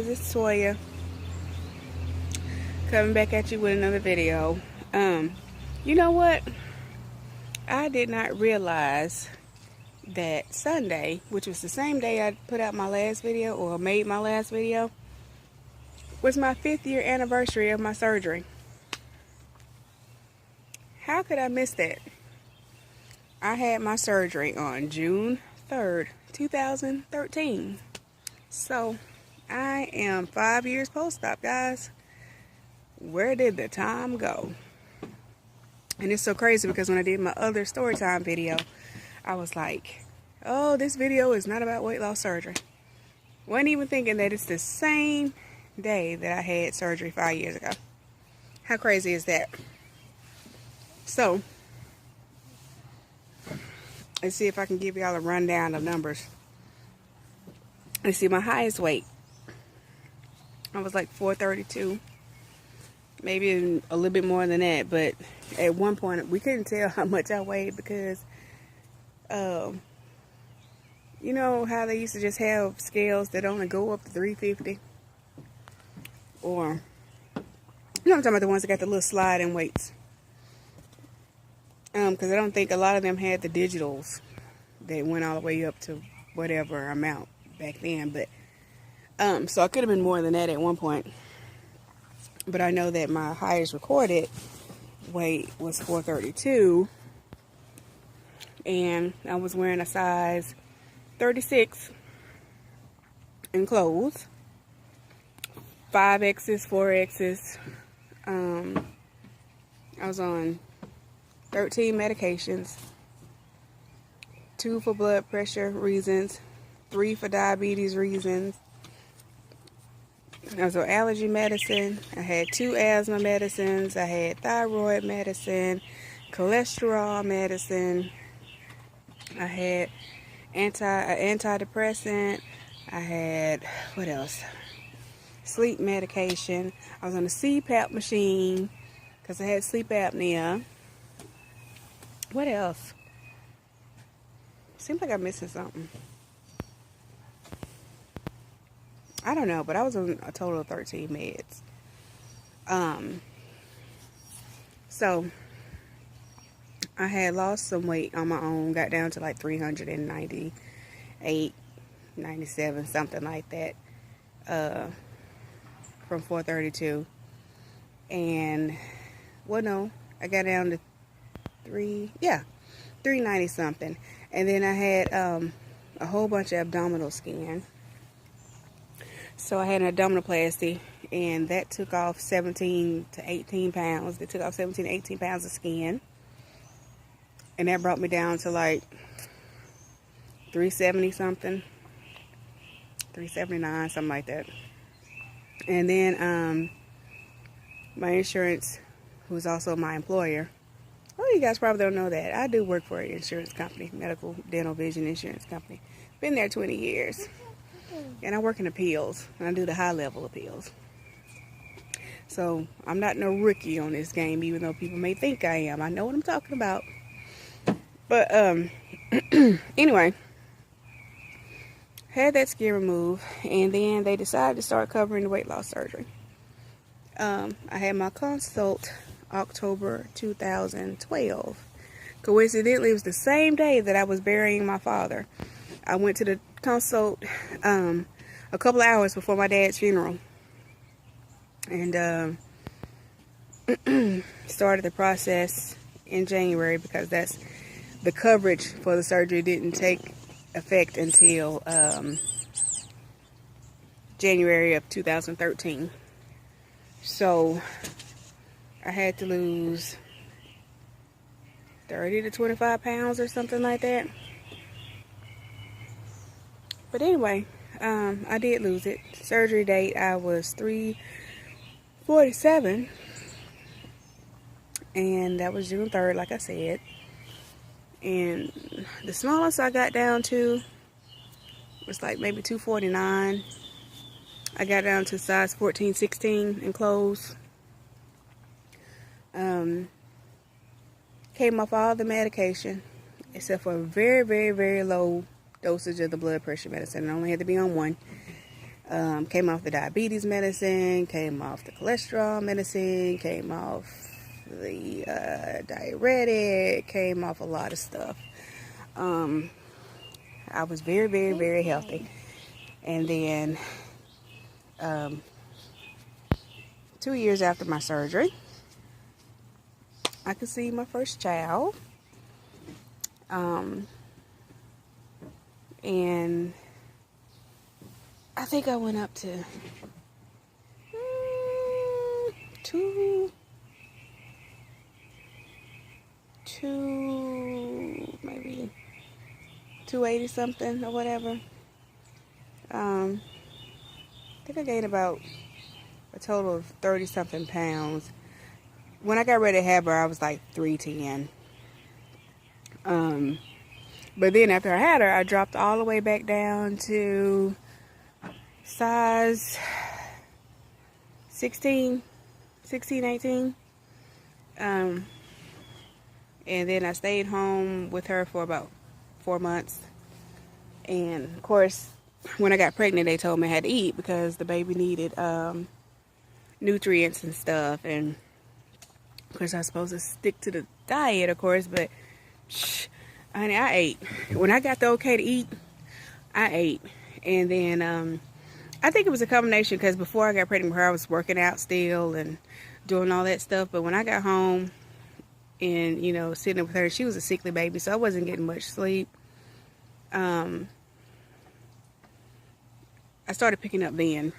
guys, it's Toya coming back at you with another video. You know what? I did not realize that Sunday, which was the same day I put out my last video or made my last video, was my 5th year anniversary of my surgery. How could I miss that? I had my surgery on June 3rd, 2013. So, I am 5 years post-op, guys. Where did the time go? And it's so crazy because when I did my other story time video, I was like, oh, this video is not about weight loss surgery. Wasn't even thinking that it's the same day that I had surgery 5 years ago. How crazy is that? So, let's see if I can give y'all a rundown of numbers. Let's see, my highest weight, I was like 432. Maybe a little bit more than that, but at one point we couldn't tell how much I weighed because you know how they used to just have scales that only go up to 350, or you know I'm talking about, the ones that got the little sliding weights, because I don't think a lot of them had the digitals that went all the way up to whatever amount back then. But so I could have been more than that at one point. But I know that my highest recorded weight was 432. And I was wearing a size 36 in clothes. 5X's, 4X's. I was on 13 medications. 2 for blood pressure reasons. 3 for diabetes reasons. I was on allergy medicine. I had 2 asthma medicines. I had thyroid medicine, cholesterol medicine. I had antidepressant. I had, what else? Sleep medication. I was on a CPAP machine because I had sleep apnea. What else? Seems like I'm missing something. I don't know, but I was on a total of 13 meds. So I had lost some weight on my own, got down to like 398, 97, something like that, from 432. And, well, no, I got down to 390 something. And then I had a whole bunch of abdominal skin. So I had an abdominoplasty, and that took off 17 to 18 pounds. They took off 17 to 18 pounds of skin. And that brought me down to like 370 something. 379, something like that. And then my insurance, who's also my employer. Oh, you guys probably don't know that. I do work for an insurance company, medical, dental, vision insurance company. Been there 20 years. And I work in appeals, and I do the high-level appeals. So, I'm not no rookie on this game, even though people may think I am. I know what I'm talking about. But, anyway, had that skin removed, and then they decided to start covering the weight loss surgery. I had my consult October 2012. Coincidentally, it was the same day that I was burying my father. I went to the consult a couple of hours before my dad's funeral, and started the process in January because that's the coverage for the surgery didn't take effect until January of 2013. So I had to lose 30 to 25 pounds or something like that. But anyway, I did lose it. Surgery date, I was 347. And that was June 3rd, like I said. And the smallest I got down to was like maybe 249. I got down to size 14, 16 in clothes. Came off all the medication, except for a very, very, very low dosage of the blood pressure medicine. I only had to be on one. Came off the diabetes medicine, came off the cholesterol medicine, came off the diuretic, came off a lot of stuff. I was very, very, very healthy. And then 2 years after my surgery, I conceived my first child. And I think I went up to maybe 280 something or whatever. I think I gained about a total of 30 something pounds. When I got ready to have her, I was like 310. But then after I had her, I dropped all the way back down to size 16, 18. And then I stayed home with her for about 4 months. And of course, when I got pregnant, they told me I had to eat because the baby needed nutrients and stuff. And of course, I was supposed to stick to the diet, of course, but honey, I ate. When I got the okay to eat, I ate. And then I think it was a combination because before I got pregnant with her, I was working out still and doing all that stuff. But when I got home and, you know, sitting with her, she was a sickly baby, so I wasn't getting much sleep. I started picking up then.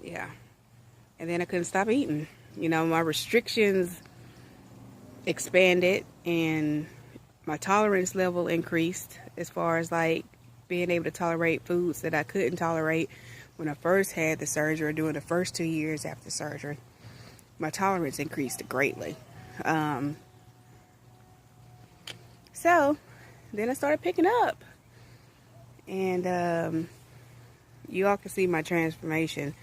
Yeah. And then I couldn't stop eating. You know, my restrictions expanded and my tolerance level increased as far as like being able to tolerate foods that I couldn't tolerate when I first had the surgery, during the first 2 years after surgery. My tolerance increased greatly. So then I started picking up, and you all can see my transformation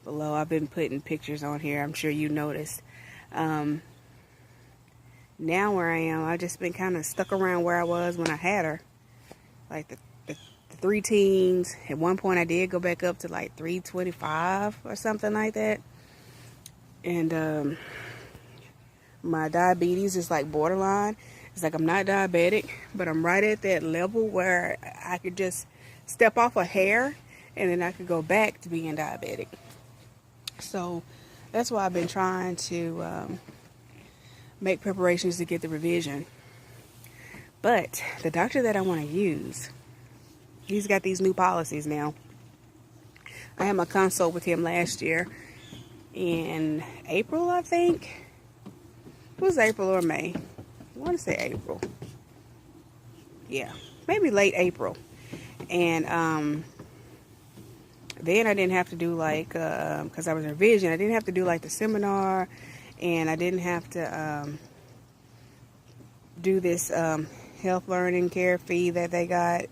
below. I've been putting pictures on here. I'm sure you noticed. Now where I am, I've just been kind of stuck around where I was when I had her, like the 3 teens. At one point I did go back up to like 325 or something like that. And my diabetes is like borderline. It's like I'm not diabetic, but I'm right at that level where I could just step off a hair and then I could go back to being diabetic. So that's why I've been trying to make preparations to get the revision. But the doctor that I want to use, he's got these new policies now. I had my consult with him last year in April, I think. It was April or May. I want to say April. Yeah, maybe late April. And then I didn't have to do like, because I was in revision, I didn't have to do like the seminar, and I didn't have to do this health learning care fee that they got.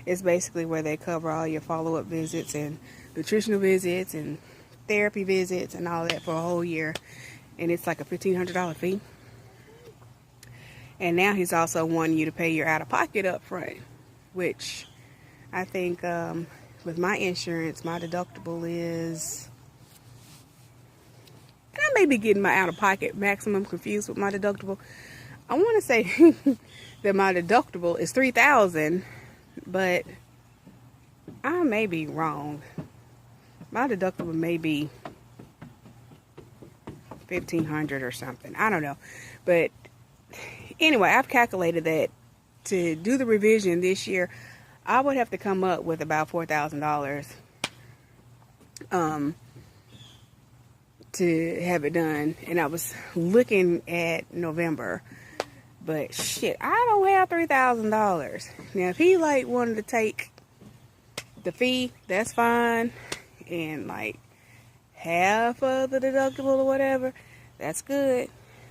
It's basically where they cover all your follow-up visits and nutritional visits and therapy visits and all that for a whole year. And it's like a $1,500 fee. And now he's also wanting you to pay your out-of-pocket up front, which I think with my insurance, my deductible is, and I may be getting my out-of-pocket maximum confused with my deductible. I want to say that my deductible is $3,000, but I may be wrong. My deductible may be $1,500 or something. I don't know. But anyway, I've calculated that to do the revision this year, I would have to come up with about $4,000 to have it done. And I was looking at November. But shit, I don't have $3,000. Now, if he like wanted to take the fee, that's fine. And like half of the deductible or whatever, that's good.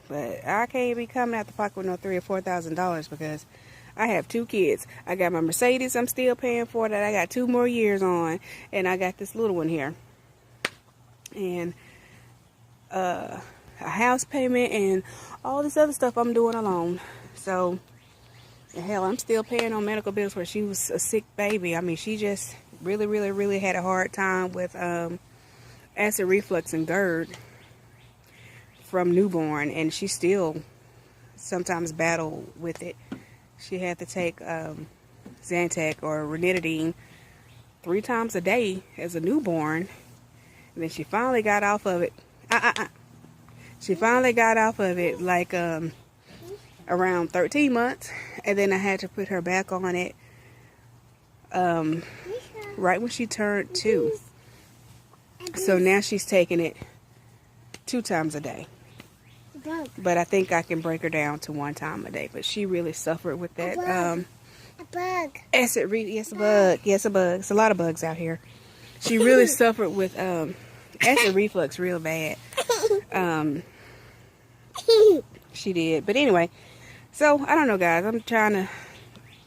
But I can't be coming out the pocket with no $3,000 or $4,000 because I have 2 kids. I got my Mercedes I'm still paying for that I got 2 more years on. And I got this little one here. And a house payment and all this other stuff I'm doing alone. So Hell, I'm still paying on medical bills where she was a sick baby. I mean, she just really had a hard time with acid reflux and GERD from newborn, and she still sometimes battle with it. She had to take Zantac or ranitidine 3 times a day as a newborn, and then she finally got off of it. She finally got off of it like around 13 months, and then I had to put her back on it right when she turned 2. So now she's taking it 2 times a day. But I think I can break her down to 1 time a day. But she really suffered with that. A bug. Yes, a bug. Yes, a bug. It's a lot of bugs out here. She really suffered with acid reflux real bad. She did. But anyway, so I don't know, guys. I'm trying to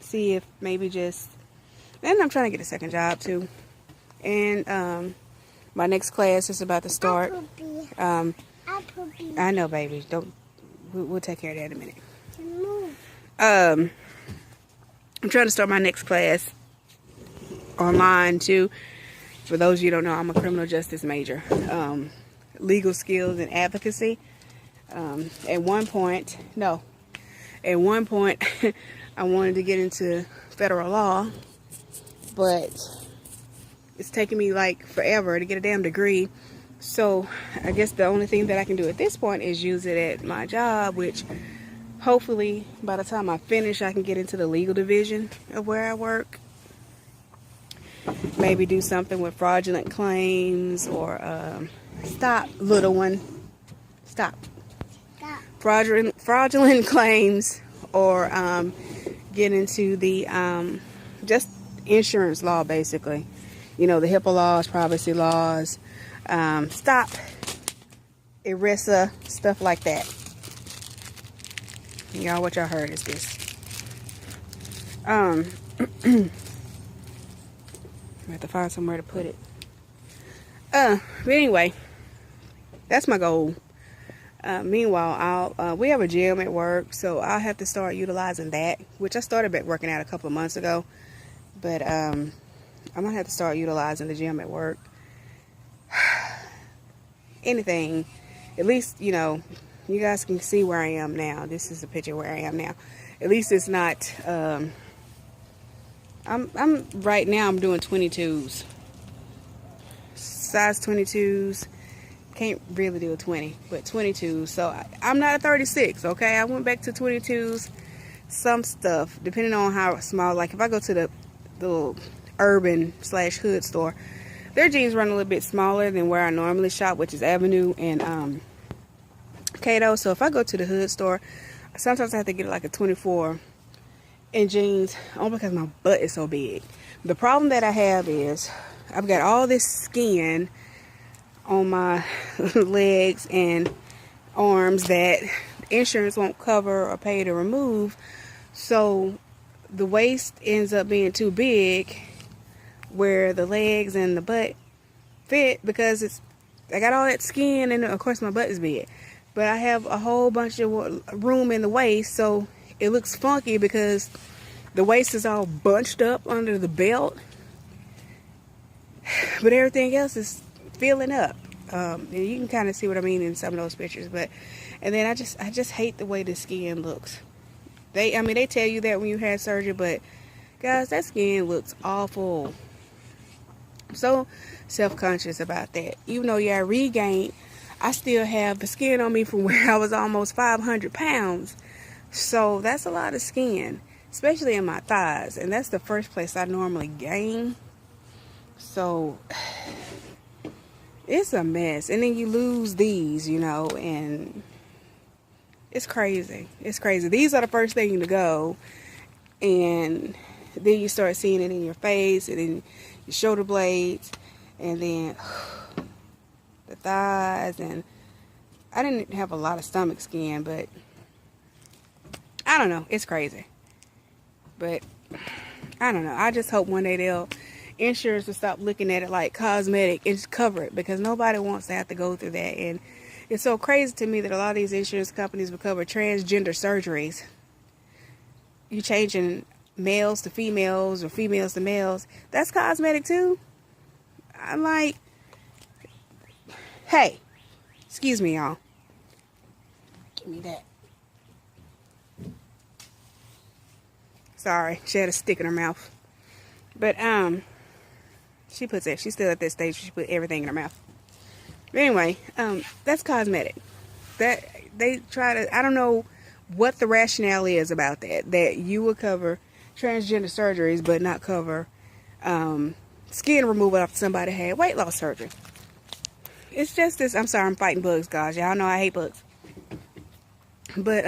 see if maybe just... And I'm trying to get a second job too. And my next class is about to start. I know, baby. Don't. We'll take care of that in a minute. I'm trying to start my next class online too. For those of you who don't know, I'm a criminal justice major. Legal skills and advocacy. At one point, I wanted to get into federal law, but it's taking me like forever to get a damn degree. So I guess the only thing that I can do at this point is use it at my job, which hopefully by the time I finish, I can get into the legal division of where I work. Maybe do something with fraudulent claims or stop, little one. Stop. Fraudulent claims, or get into the just insurance law, basically. You know, the HIPAA laws, privacy laws. Stop, ERISA, stuff like that. Y'all, what y'all heard is this. I have to find somewhere to put it. But anyway, that's my goal. Meanwhile, we have a gym at work, so I'll have to start utilizing that, which I started back working out a couple of months ago. But I'm gonna have to start utilizing the gym at work. Anything, at least, you know, you guys can see where I am now. This is a picture where I am now. At least it's not I'm right now I'm doing 22s, size 22s. Can't really do a 20, but 22s. So I'm not a 36. Okay, I went back to 22s. Some stuff, depending on how small, like if I go to the little urban / hood store, their jeans run a little bit smaller than where I normally shop, which is Avenue and Cato. So if I go to the hood store, sometimes I have to get like a 24 in jeans, only because my butt is so big. The problem that I have is I've got all this skin on my legs and arms that insurance won't cover or pay to remove. So the waist ends up being too big where the legs and the butt fit, because I got all that skin, and of course my butt is big, but I have a whole bunch of room in the waist, so it looks funky because the waist is all bunched up under the belt, but everything else is filling up. And you can kind of see what I mean in some of those pictures. But and then I just hate the way the skin looks. They tell you that when you had surgery, but guys, that skin looks awful. I'm so self-conscious about that. Even though, yeah, I regained, I still have the skin on me from where I was almost 500 pounds. So that's a lot of skin, especially in my thighs. And that's the first place I normally gain. So it's a mess. And then you lose these, you know, and it's crazy. It's crazy. These are the first thing to go. And then you start seeing it in your face, and then your shoulder blades, and then the thighs. And I didn't have a lot of stomach skin, but I don't know. It's crazy. But I don't know. I just hope one day insurance will stop looking at it like cosmetic and just cover it, because nobody wants to have to go through that. And it's so crazy to me that a lot of these insurance companies will cover transgender surgeries. you changing males to females or females to males, that's cosmetic too. I'm like, hey, excuse me, y'all. Give me that. Sorry, she had a stick in her mouth. But she puts it. She's still at that stage. She put everything in her mouth. But anyway, that's cosmetic. That they try to. I don't know what the rationale is about that. That you would cover transgender surgeries, but not cover skin removal after somebody had weight loss surgery. It's just this. I'm sorry, I'm fighting bugs, guys. Y'all know I hate bugs. But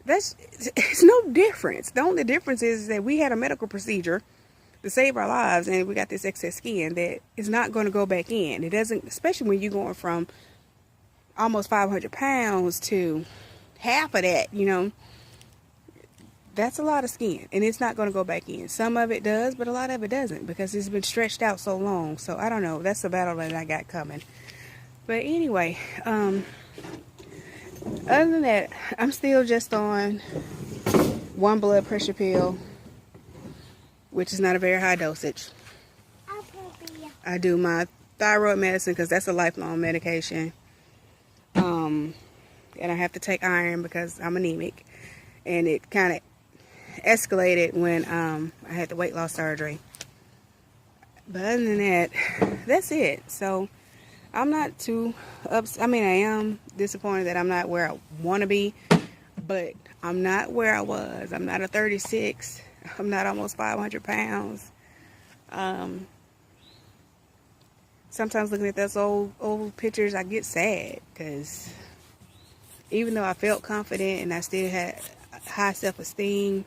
it's no difference. The only difference is that we had a medical procedure to save our lives, and we got this excess skin that is not going to go back in. It doesn't, especially when you're going from almost 500 pounds to half of that, you know. That's a lot of skin, and it's not going to go back in. Some of it does, but a lot of it doesn't, because it's been stretched out so long. So I don't know. That's the battle that I got coming. But anyway, other than that, I'm still just on one blood pressure pill, which is not a very high dosage. I do my thyroid medicine because that's a lifelong medication. And I have to take iron because I'm anemic. And it kind of escalated when I had the weight loss surgery. But other than that, that's it. So I'm not too upset. I mean, I am disappointed that I'm not where I want to be, but I'm not where I was. I'm not a 36. I'm not almost 500 pounds. Sometimes looking at those old pictures, I get sad, because even though I felt confident and I still had high self-esteem,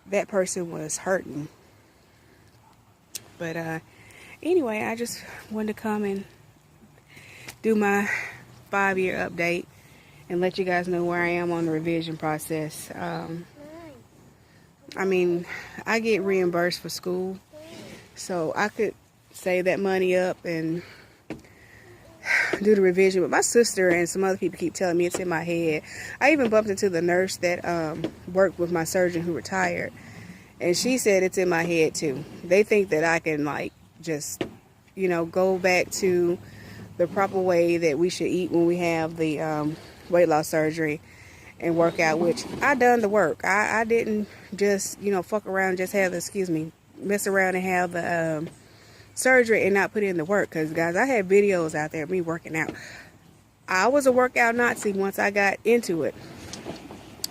that person was hurting. But anyway, I just wanted to come and do my 5-year update and let you guys know where I am on the revision process. I mean, I get reimbursed for school, so I could save that money up and do the revision. But my sister and some other people keep telling me it's in my head. I even bumped into the nurse that worked with my surgeon who retired, and she said it's in my head too. They think that I can, like, just, you know, go back to the proper way that we should eat when we have the weight loss surgery and work out, which I done the work. I didn't just, you know, fuck around, just have the, mess around and have the surgery and not put in the work. Because, guys, I had videos out there of me working out. I was a workout Nazi once I got into it.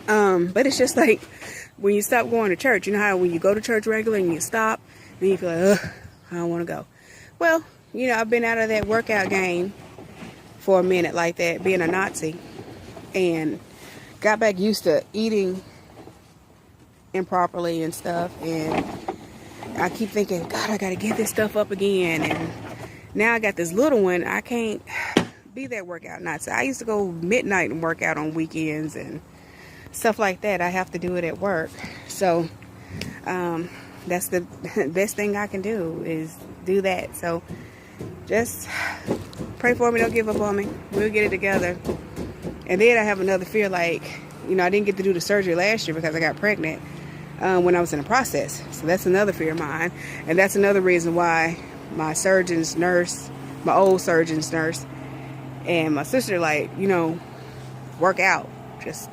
But it's just like when you stop going to church. You know how when you go to church regularly and you stop, then you feel like, ugh, I don't want to go. Well, you know, I've been out of that workout game for a minute like that, being a Nazi, and got back used to eating improperly and stuff. And I keep thinking, God, I got to get this stuff up again. And now I got this little one. I can't be that workout Nazi. I used to go midnight and work out on weekends and stuff like that. I have to do it at work. So that's the best thing I can do, is do that. So just pray for me. Don't give up on me. We'll get it together. And then I have another fear, like, you know, I didn't get to do the surgery last year because I got pregnant when I was in the process. So that's another fear of mine. And that's another reason why my surgeon's nurse, my old surgeon's nurse, and my sister, like, you know, work out. Just,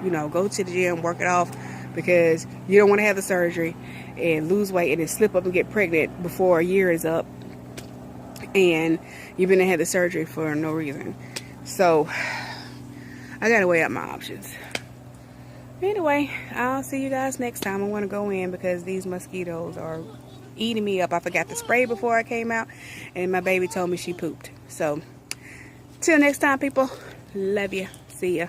you know, go to the gym, work it off, because you don't want to have the surgery and lose weight and then slip up and get pregnant before a year is up. And you've been and had the surgery for no reason. So I gotta weigh up my options. Anyway, I'll see you guys next time. I want to go in because these mosquitoes are eating me up. I forgot to spray before I came out, and my baby told me she pooped. So till next time, people, love you. See ya.